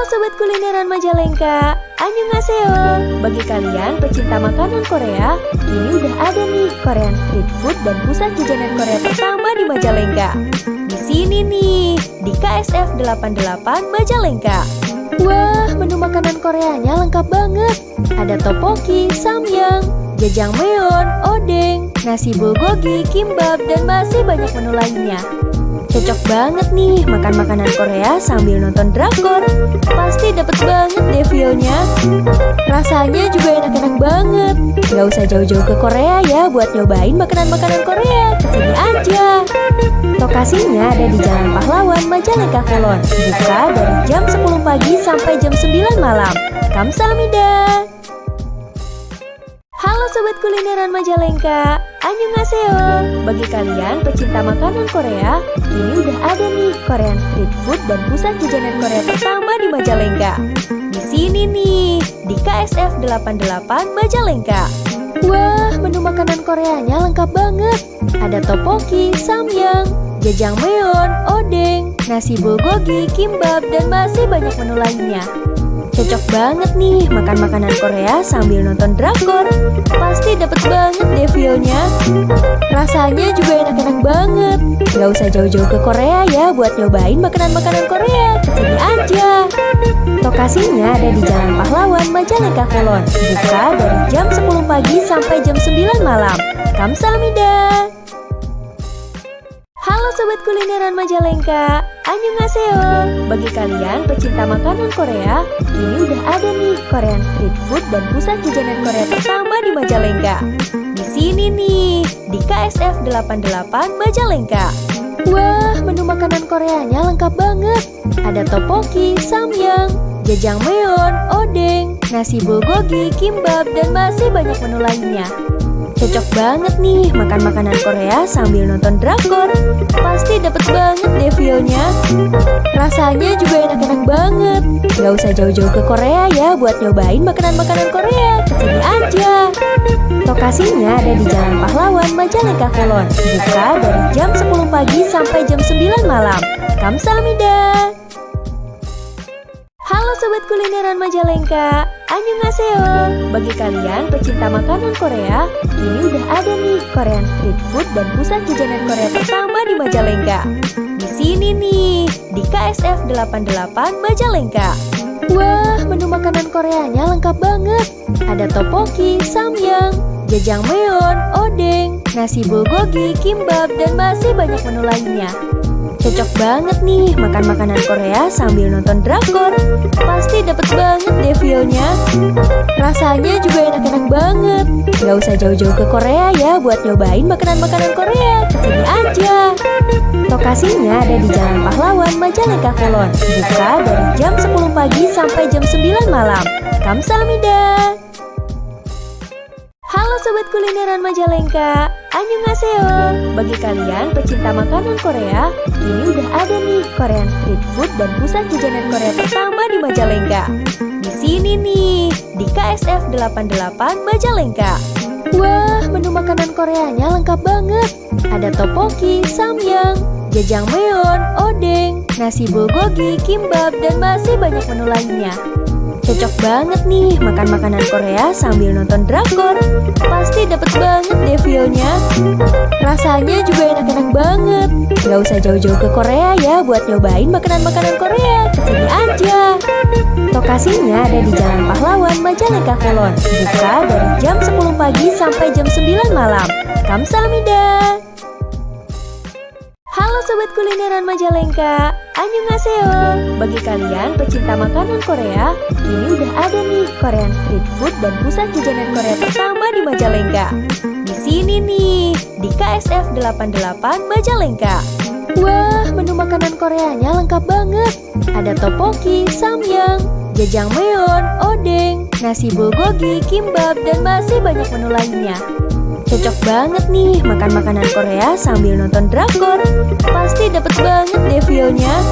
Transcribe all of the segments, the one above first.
Halo Sobat Kulineran Majalengka, annyeonghaseyo. Bagi kalian pecinta makanan Korea, ini udah ada nih Korean Street Food dan pusat jajanan Korea pertama di Majalengka. Di sini nih, di KSF 88 Majalengka. Wah, menu makanan Koreanya lengkap banget. Ada tteokbokki, samyang, jjajangmyeon, odeng, nasi bulgogi, kimbap, dan masih banyak menu lainnya. Cocok banget nih makan makanan Korea sambil nonton drakor. Pasti dapet banget deh feel-nya. Rasanya juga enak-enak banget. Gak usah jauh-jauh ke Korea ya buat nyobain makanan-makanan Korea. Kesini aja. Lokasinya ada di Jalan Pahlawan, Majalengka, Kulon. Buka dari jam 10 pagi sampai jam 9 malam. Kamsahamnida. Halo Sobat Kulineran Majalengka, annyeonghaseyo. Bagi kalian pecinta makanan Korea, ini udah ada nih Korean Street Food dan pusat jajanan Korea pertama di Majalengka. Di sini nih, di KSF 88 Majalengka. Wah, menu makanan Koreanya lengkap banget. Ada tteokbokki, samyang, jjajangmyeon, odeng, nasi bulgogi, kimbap, dan masih banyak menu lainnya. Cocok banget nih makan makanan Korea sambil nonton drakor. Pasti dapet banget deh feel-nya. Rasanya juga enak-enak banget. Gak usah jauh-jauh ke Korea ya buat nyobain makanan-makanan Korea. Kesini aja. Lokasinya ada di Jalan Pahlawan, Majalengka, Kulon. Buka dari jam 10 pagi sampai jam 9 malam. Kamsahamnida. Halo Sobat Kulineran Majalengka, annyeonghaseyo. Bagi kalian pecinta makanan Korea, ini udah ada nih Korean Street Food dan pusat jajanan Korea pertama di Majalengka. Di sini nih, di KSF 88 Majalengka. Wah, menu makanan Koreanya lengkap banget. Ada tteokbokki, samyang, jjajangmyeon, odeng, nasi bulgogi, kimbap, dan masih banyak menu lainnya. Cocok banget nih makan makanan Korea sambil nonton drakor. Pasti dapet banget deh feel-nya. Rasanya juga enak-enak banget. Gak usah jauh-jauh ke Korea ya buat nyobain makanan-makanan Korea. Kesini aja. Lokasinya ada di Jalan Pahlawan, Majalengka, Kulon. Buka dari jam 10 pagi sampai jam 9 malam. Kamsahamnida. Halo Sobat Kulineran Majalengka, annyeonghaseyo. Bagi kalian pecinta makanan Korea, ini udah ada nih Korean Street Food dan pusat jajanan Korea pertama di Majalengka. Di sini nih, di KSF 88 Majalengka. Wah, menu makanan Koreanya lengkap banget. Ada tteokbokki, samyang, jjajangmyeon, odeng, nasi bulgogi, kimbap, dan masih banyak menu lainnya. Cocok banget nih makan makanan Korea sambil nonton drakor. Pasti dapet banget deh feel-nya. Rasanya juga enak-enak banget. Gak usah jauh-jauh ke Korea ya buat nyobain makanan-makanan Korea. Kesini aja. Lokasinya ada di Jalan Pahlawan, Majalengka, Kulon. Buka dari jam 10 pagi sampai jam 9 malam. Kamsahamnida. Halo Sobat Kulineran Majalengka, annyeonghaseyo. Bagi kalian pecinta makanan Korea, ini udah ada nih Korean Street Food dan pusat jajanan Korea pertama di Majalengka. Di sini nih, di KSF 88 Majalengka. Wah, menu makanan Koreanya lengkap banget. Ada tteokbokki, samyang, jjajangmyeon, odeng, nasi bulgogi, kimbap, dan masih banyak menu lainnya. Cocok banget nih makan makanan Korea sambil nonton drakor. Pasti dapet banget deh feel-nya. Rasanya juga enak-enak banget. Gak usah jauh-jauh ke Korea ya buat nyobain makanan-makanan Korea. Kesini aja. Lokasinya ada di Jalan Pahlawan, Majalengka, Kulon. Buka dari jam 10 pagi sampai jam 9 malam. Kamsahamnida. Halo Sobat Kulineran Majalengka, annyeonghaseyo. Bagi kalian pecinta makanan Korea, ini udah ada nih Korean Street Food dan pusat jajanan Korea pertama di Majalengka. Di sini nih, di KSF 88 Majalengka. Wah, menu makanan Koreanya lengkap banget. Ada tteokbokki, samyang, jjajangmyeon, odeng, nasi bulgogi, kimbap, dan masih banyak menu lainnya. Cocok banget nih makan makanan Korea sambil nonton drakor. Pasti dapet banget deh feel-nya.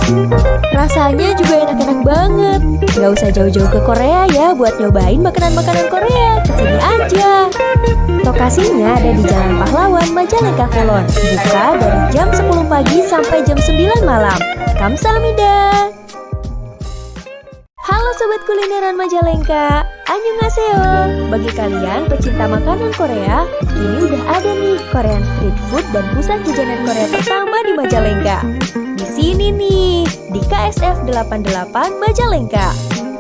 Rasanya juga enak-enak banget. Gak usah jauh-jauh ke Korea ya buat nyobain makanan-makanan Korea. Kesini aja. Lokasinya ada di Jalan Pahlawan, Majalengka, Kulon. Buka dari jam 10 pagi sampai jam 9 malam. Kamsahamnida. Halo Sobat Kulineran Majalengka, annyeonghaseyo. Bagi kalian pecinta makanan Korea, kini udah ada nih Korean Street Food dan pusat jajanan Korea pertama di Majalengka. Di sini nih, di KSF 88 Majalengka.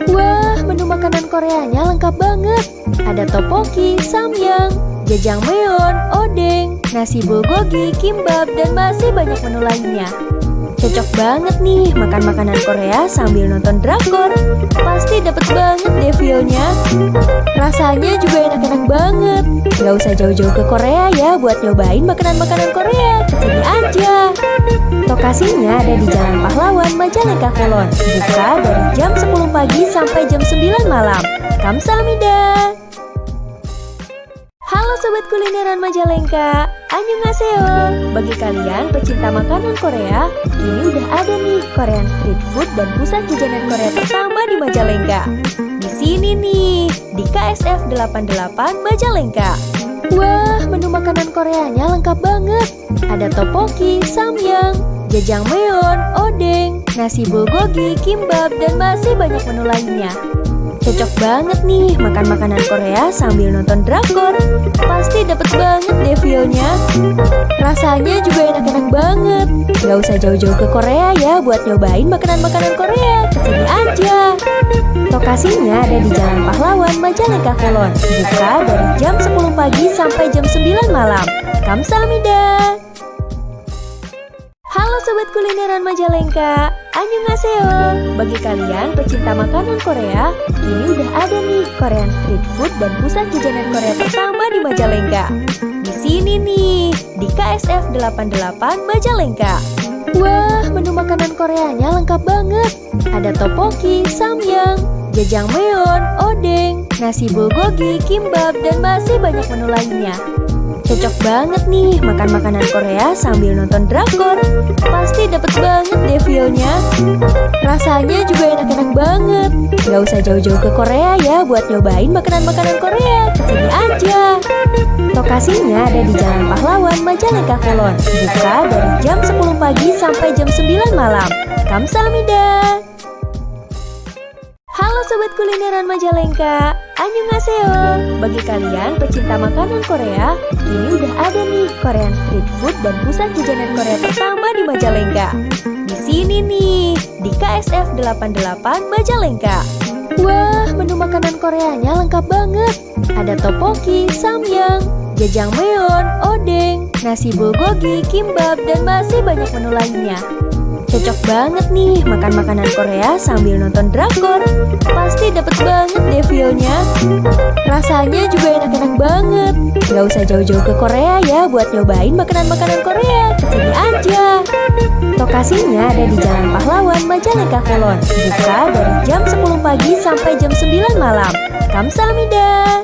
Wah, menu makanan Koreanya lengkap banget. Ada tteokbokki, samyang, jjajangmyeon, odeng, nasi bulgogi, kimbap, dan masih banyak menu lainnya. Cocok banget nih makan makanan Korea sambil nonton drakor. Pasti dapet banget deh feel-nya. Rasanya juga enak-enak banget. Gak usah jauh-jauh ke Korea ya buat nyobain makanan-makanan Korea. Kesini aja. Lokasinya ada di Jalan Pahlawan, Majalengka, Kulon. Buka dari jam 10 pagi sampai jam 9 malam. Kamsahamnida. Halo Sobat Kulineran Majalengka, annyeonghaseyo. Bagi kalian pecinta makanan Korea, kini udah ada nih Korean Street Food dan pusat jajanan Korea pertama di Majalengka. Di sini nih, di KSF 88 Majalengka. Wah, menu makanan Koreanya lengkap banget. Ada tteokbokki, samyang, jjajangmyeon, odeng, nasi bulgogi, kimbap, dan masih banyak menu lainnya. Cocok banget nih makan makanan Korea sambil nonton drakor. Pasti dapet banget deh feel-nya. Rasanya juga enak-enak banget. Gak usah jauh-jauh ke Korea ya buat nyobain makanan-makanan Korea. Kesini aja. Lokasinya ada di Jalan Pahlawan, Majalengka, Kulon. Buka dari jam 10 pagi sampai jam 9 malam. Kamsahamnida. Halo Sobat Kulineran Majalengka, annyeonghaseyo. Bagi kalian pecinta makanan Korea, kini udah ada nih Korean Street Food dan pusat jajanan Korea pertama di Majalengka. Di sini nih, di KSF 88 Majalengka. Wah, menu makanan Koreanya lengkap banget. Ada tteokbokki, samyang, jjajangmyeon, odeng, nasi bulgogi, kimbap, dan masih banyak menu lainnya. Cocok banget nih makan makanan Korea sambil nonton drakor. Pasti dapet banget deh feel-nya. Rasanya juga enak-enak banget. Gak usah jauh-jauh ke Korea ya buat nyobain makanan-makanan Korea. Kesini aja. Lokasinya ada di Jalan Pahlawan, Majalengka, Kulon. Buka dari jam 10 pagi sampai jam 9 malam. Kamsahamnida. Halo Sobat Kulineran Majalengka, annyeonghaseyo. Bagi kalian pecinta makanan Korea, kini udah ada nih Korean Street Food dan pusat jajanan Korea pertama di Majalengka. Di sini nih, di KSF 88 Majalengka. Wah, menu makanan Koreanya lengkap banget. Ada tteokbokki, samyang, jjajangmyeon, odeng, nasi bulgogi, kimbap, dan masih banyak menu lainnya. Cocok banget nih makan makanan Korea sambil nonton drakor. Pasti dapet banget deh feel-nya. Rasanya juga enak-enak banget. Gak usah jauh-jauh ke Korea ya buat nyobain makanan-makanan Korea. Kesini aja. Lokasinya ada di Jalan Pahlawan, Majalengka, Kulon. Buka dari jam 10 pagi sampai jam 9 malam. Kamsahamnida.